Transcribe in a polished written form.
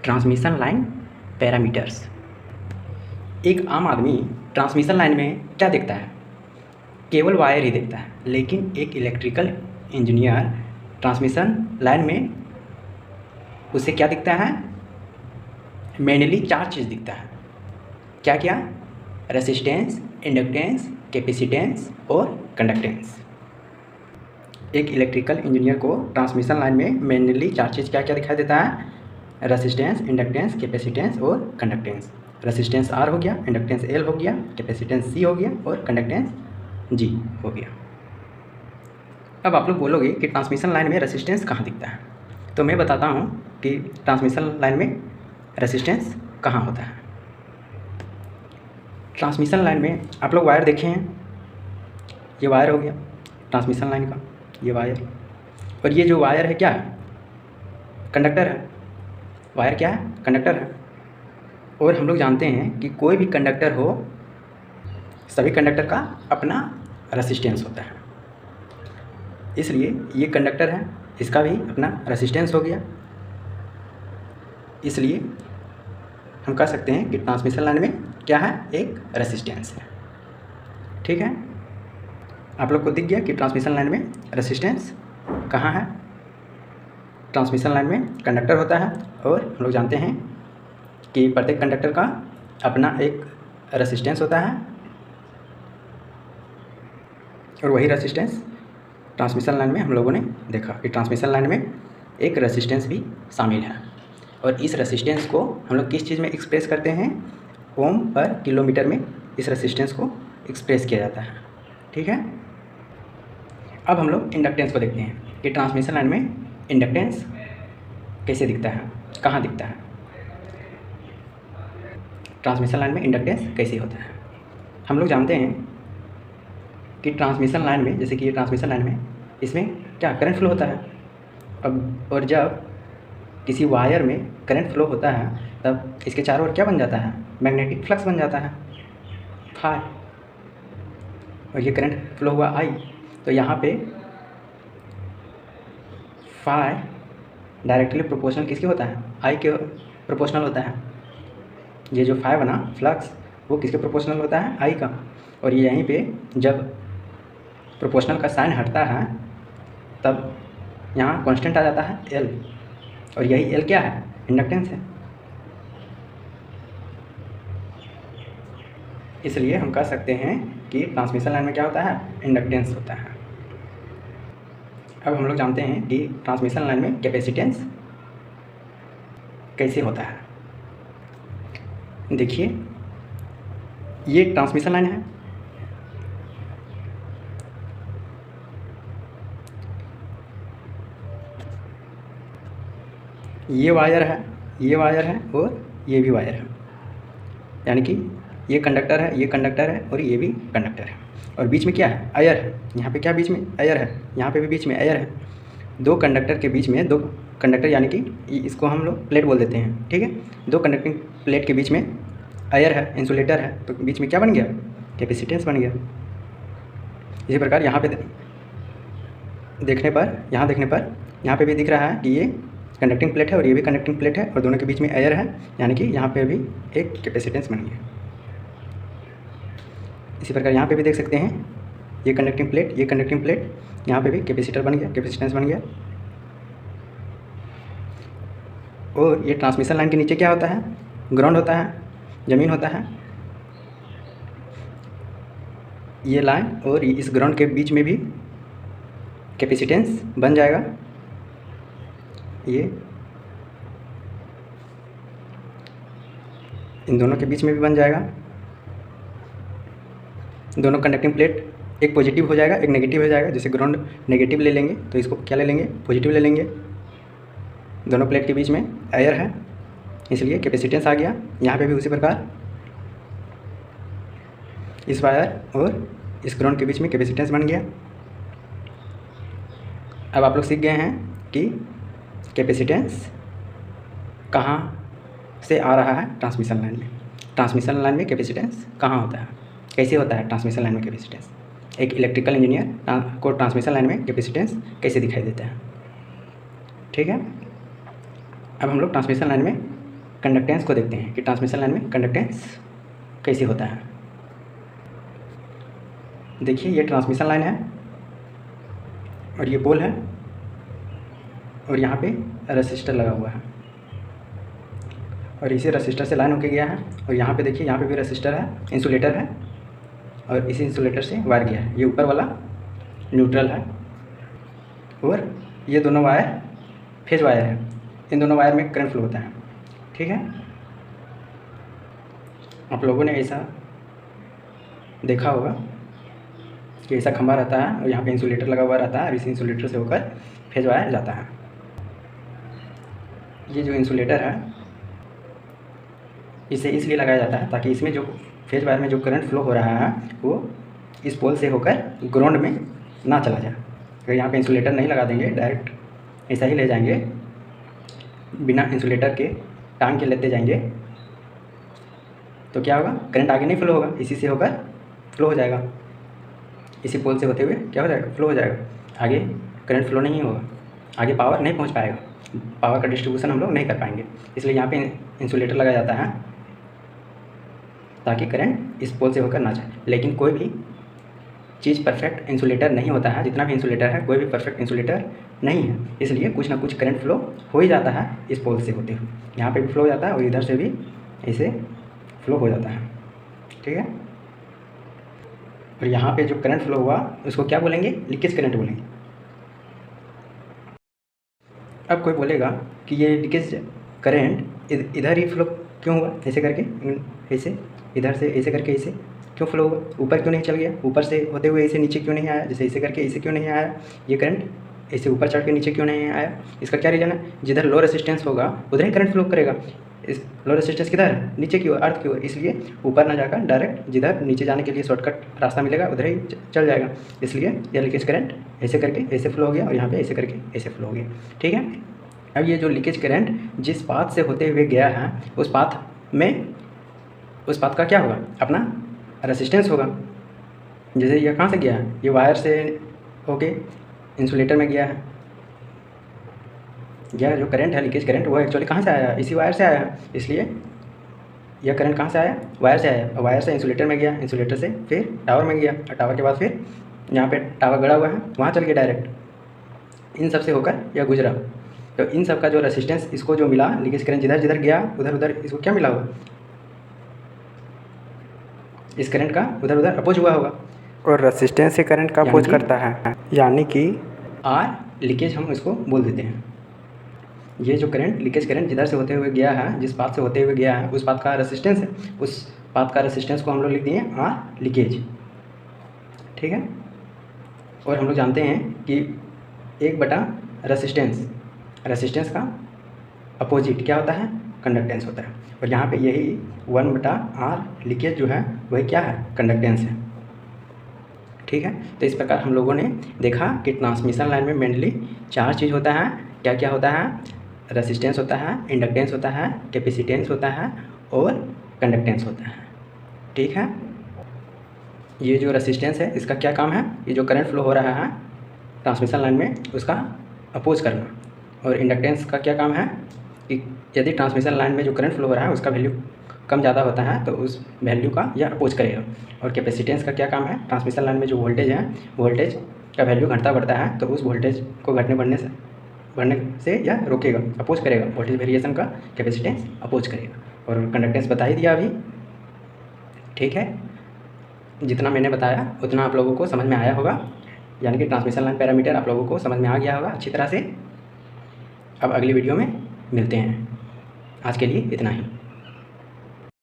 Transmission line parameters. एक आम आदमी ट्रांसमिशन लाइन में क्या देखता है? केवल वायर ही देखता है। लेकिन एक इलेक्ट्रिकल इंजीनियर ट्रांसमिशन लाइन में उसे क्या दिखता है? मेनली 4 चीज़ दिखता है। क्या क्या? रेसिस्टेंस, इंडक्टेंस, कैपेसिटेंस और कंडक्टेंस। एक इलेक्ट्रिकल इंजीनियर को ट्रांसमिशन लाइन में मेनली 4 चीज़ क्या क्या दिखाई देता है? रेसिस्टेंस, इंडक्टेंस, कैपेसिटेंस और कंडक्टेंस। रेसिस्टेंस R हो गया, इंडक्टेंस L हो गया, कैपेसिटेंस C हो गया और कंडक्टेंस G हो गया। अब आप लोग बोलोगे कि ट्रांसमिशन लाइन में रेसिस्टेंस कहाँ दिखता है? तो मैं बताता हूँ कि ट्रांसमिशन लाइन में रेसिस्टेंस कहाँ होता है। ट्रांसमिशन लाइन में आप लोग वायर देखे हैं, ये वायर हो गया ट्रांसमिशन लाइन का, ये वायर। और ये जो वायर है क्या है? कंडक्टर है। वायर क्या है? कंडक्टर है। और हम लोग जानते हैं कि कोई भी कंडक्टर हो, सभी कंडक्टर का अपना रेसिस्टेंस होता है। इसलिए ये कंडक्टर है, इसका भी अपना रेसिस्टेंस हो गया। इसलिए हम कह सकते हैं कि ट्रांसमिशन लाइन में क्या है? एक रेसिस्टेंस है। ठीक है, आप लोग को दिख गया कि ट्रांसमिशन लाइन में रेसिस्टेंस कहाँ है। ट्रांसमिशन लाइन में कंडक्टर होता है और हम लोग जानते हैं कि प्रत्येक कंडक्टर का अपना एक रेसिस्टेंस होता है और वही रेसिस्टेंस ट्रांसमिशन लाइन में हम लोगों ने देखा कि ट्रांसमिशन लाइन में एक रेसिस्टेंस भी शामिल है। और इस रेसिस्टेंस को हम लोग किस चीज़ में एक्सप्रेस करते हैं? ओम पर किलोमीटर में इस रेसिस्टेंस को एक्सप्रेस किया जाता है। ठीक है, अब हम लोग इंडक्टेंस को देखते हैं कि ट्रांसमिशन लाइन में इंडक्टेंस कैसे दिखता है, कहाँ दिखता है। ट्रांसमिशन लाइन में इंडक्टेंस कैसे होता है? हम लोग जानते हैं कि ट्रांसमिशन लाइन में, जैसे कि ये ट्रांसमिशन लाइन में, इसमें क्या करंट फ्लो होता है। अब और जब किसी वायर में करंट फ्लो होता है तब इसके चारों ओर क्या बन जाता है? मैग्नेटिक फ्लक्स बन जाता है, फाई। और ये करंट फ्लो हुआ आई, तो यहाँ पे फाई डायरेक्टली प्रोपोर्शनल किसके होता है? आई के प्रोपोर्शनल होता है। ये जो फाई बना फ्लक्स, वो किसके प्रोपोर्शनल होता है? आई का। और ये यहीं पे जब प्रोपोर्शनल का साइन हटता है तब यहाँ कांस्टेंट आ जाता है L, और यही L क्या है? इंडक्टेंस है। इसलिए हम कह सकते हैं कि ट्रांसमिशन लाइन में क्या होता है? इंडक्टेंस होता है। अब हम लोग जानते हैं कि ट्रांसमिशन लाइन में कैपेसिटेंस कैसे होता है। देखिए, ये ट्रांसमिशन लाइन है, ये वायर है, ये वायर है और ये भी वायर है। यानी कि ये कंडक्टर है, ये कंडक्टर है और ये भी कंडक्टर है। और बीच में क्या है? एयर है। यहाँ पे क्या बीच में? एयर है। यहाँ पे भी बीच में एयर है। दो कंडक्टर के बीच में, दो कंडक्टर यानी कि इसको हम लोग प्लेट बोल देते हैं। ठीक है, दो कंडक्टिंग प्लेट के बीच में एयर है, इंसुलेटर है, तो बीच में क्या बन गया? कैपेसिटेंस बन गया। इसी प्रकार यहाँ पे देखने पर, यहाँ पे भी दिख रहा है कि ये कंडक्टिंग प्लेट है और ये भी कंडक्टिंग प्लेट है और दोनों के बीच में एयर है, यानी कि यहाँ पे भी एक कैपेसिटेंस बन गया। इसी प्रकार यहाँ पे भी देख सकते हैं, ये कंडक्टिंग प्लेट, ये कंडक्टिंग प्लेट, यहाँ पे भी कैपेसिटर बन गया, कैपेसिटेंस बन गया। और ये ट्रांसमिशन लाइन के नीचे क्या होता है? ग्राउंड होता है, ज़मीन होता है। ये लाइन और इस ग्राउंड के बीच में भी कैपेसिटेंस बन जाएगा। ये इन दोनों के बीच में भी बन जाएगा। दोनों कंडक्टिंग प्लेट, एक पॉजिटिव हो जाएगा, एक नेगेटिव हो जाएगा। जैसे ग्राउंड नेगेटिव ले लेंगे तो इसको क्या ले लेंगे? पॉजिटिव ले लेंगे। दोनों प्लेट के बीच में एयर है, इसलिए कैपेसिटेंस आ गया। यहाँ पे भी उसी प्रकार इस वायर और इस ग्राउंड के बीच में कैपेसिटेंस बन गया। अब आप लोग सीख गए हैं कि कैपेसिटेंस कहाँ से आ रहा है ट्रांसमिशन लाइन में। ट्रांसमिशन लाइन में कैपेसिटेंस कहाँ होता है, कैसे होता है ट्रांसमिशन लाइन में कैपेसिटेंस। एक इलेक्ट्रिकल इंजीनियर को ट्रांसमिशन लाइन में कैपेसिटेंस कैसे दिखाई देता है। ठीक है, अब हम लोग ट्रांसमिशन लाइन में कंडक्टेंस को देखते हैं कि ट्रांसमिशन लाइन में कंडक्टेंस कैसे होता है। देखिए ये ट्रांसमिशन लाइन है और ये पोल है और यहाँ पे रेसिस्टर लगा हुआ है और इसी रेसिस्टर से लाइन होके गया है और यहाँ पे देखिए यहाँ पे भी रेसिस्टर है, इंसुलेटर है और इसी इंसुलेटर से वायर गया है। ये ऊपर वाला न्यूट्रल है और ये दोनों वायर फेज वायर है। इन दोनों वायर में करंट फ्लो होता है। ठीक है, आप लोगों ने ऐसा देखा होगा कि ऐसा खंभा रहता है और यहाँ पे इंसुलेटर लगा हुआ रहता है और इसी इंसुलेटर से होकर फेज वायर जाता है। ये जो इंसुलेटर है इसे इसलिए लगाया जाता है ताकि इसमें जो फेज वायर में जो करंट फ्लो हो रहा है वो इस पोल से होकर ग्राउंड में ना चला जाए। अगर यहाँ पे इंसुलेटर नहीं लगा देंगे, डायरेक्ट ऐसा ही ले जाएंगे, बिना इंसुलेटर के टांग के लेते जाएंगे, तो क्या होगा, करंट आगे नहीं फ्लो होगा, इसी से होकर फ्लो हो जाएगा। इसी पोल से होते हुए क्या हो जाएगा, फ्लो हो जाएगा। आगे करंट फ्लो नहीं होगा, आगे पावर नहीं पहुँच पाएगा, पावर का डिस्ट्रीब्यूशन हम लोग नहीं कर पाएंगे। इसलिए यहाँ पे इंसुलेटर लगाया जाता है ताकि करंट इस पोल से होकर ना जाए। लेकिन कोई भी चीज़ परफेक्ट इंसुलेटर नहीं होता है, जितना भी इंसुलेटर है कोई भी परफेक्ट इंसुलेटर नहीं है। इसलिए कुछ ना कुछ करंट फ्लो हो ही जाता है इस पोल से होते हुए। यहाँ पे भी फ्लो हो जाता है और इधर से भी ऐसे फ्लो हो जाता है। ठीक है, और यहाँ पे जो करंट फ्लो हुआ उसको क्या बोलेंगे, लीकेज करंट बोलेंगे। अब कोई बोलेगा कि ये लीकेज करंट इधर ही फ्लो क्यों हुआ, ऐसे करके, ऐसे इधर से ऐसे करके ऐसे क्यों फ्लो हुआ, ऊपर क्यों नहीं चल गया, ऊपर से होते हुए ऐसे नीचे क्यों नहीं आया, जैसे ऐसे करके ऐसे क्यों नहीं आया, ये करंट ऐसे ऊपर चढ़ के नीचे क्यों नहीं आया। इसका क्या रीज़न है, जिधर लो रेसिस्टेंस होगा उधर ही करंट फ्लो करेगा। इस लो रेसिस्टेंस किधर है, नीचे की ओर, अर्थ की ओर, इसलिए ऊपर ना जाकर डायरेक्ट जिधर नीचे जाने के लिए शॉर्टकट रास्ता मिलेगा उधर ही चल जाएगा। इसलिए यह लीकेज करंट ऐसे करके ऐसे फ्लो हो गया और यहाँ पे ऐसे करके ऐसे फ्लो हो गया। ठीक है, अब ये जो लीकेज करंट जिस पाथ से होते हुए गया है उस पाथ का क्या होगा, अपना रेसिस्टेंस होगा। जैसे ये कहाँ से गया है, ये वायर से होके इंसुलेटर में गया है। यह जो करंट है लीकेज करंट वो एक्चुअली कहाँ से आया है, इसी वायर से आया है। इसलिए यह करंट कहाँ से आया, वायर से आया, और वायर से इंसुलेटर में गया, इंसुलेटर से फिर टावर में गया, और टावर के बाद फिर यहाँ पे टावर गड़ा हुआ है वहाँ चल गया डायरेक्ट। इन सब से होकर यह गुजरा, तो इन सब का जो रेसिस्टेंस इसको जो मिला, लीकेज करंट जिधर जिधर गया उधर उधर इसको क्या मिला होगा, इस करंट का उधर उधर अपोज हुआ होगा। और रेसिस्टेंस से करंट का अपोज करता है, यानी कि आर लीकेज हम इसको बोल देते हैं। ये जो करंट लीकेज करंट जिधर से होते हुए गया है, जिस पाथ से होते हुए गया है उस पाथ का रेसिस्टेंस है, उस पाथ का रेसिस्टेंस को हम लोग लिख दिए आर लीकेज। ठीक है, और हम लोग जानते हैं कि 1/, रेसिस्टेंस का अपोजिट क्या होता है, कंडक्टेंस होता है। और यहाँ पे यही 1/r लीकेज जो है वही क्या है, कंडक्टेंस है। ठीक है, तो इस प्रकार हम लोगों ने देखा कि ट्रांसमिशन लाइन में मेनली 4 चीज़ होता है। क्या क्या होता है, रेसिस्टेंस होता है, इंडक्टेंस होता है, कैपेसिटेंस होता है और कंडक्टेंस होता है। ठीक है, ये जो रेसिस्टेंस है इसका क्या काम है, ये जो करंट फ्लो हो रहा है ट्रांसमिशन लाइन में उसका अपोज करना। और इंडक्टेंस का क्या काम है कि यदि ट्रांसमिशन लाइन में जो करंट फ्लो हो रहा है उसका वैल्यू कम ज़्यादा होता है तो उस वैल्यू का यह अपोज करेगा। और कैपेसिटेंस का क्या काम है, ट्रांसमिशन लाइन में जो वोल्टेज है, वोल्टेज का वैल्यू घटता बढ़ता है तो उस वोल्टेज को बढ़ने से यह रोकेगा, अपोज करेगा। वोल्टेज वेरिएशन का कैपेसिटेंस अपोज करेगा। और कंडक्टेंस बता ही दिया अभी। ठीक है, जितना मैंने बताया उतना आप लोगों को समझ में आया होगा, यानी कि ट्रांसमिशन लाइन पैरामीटर आप लोगों को समझ में आ गया होगा अच्छी तरह से। अब अगली वीडियो में मिलते हैं, आज के लिए इतना ही।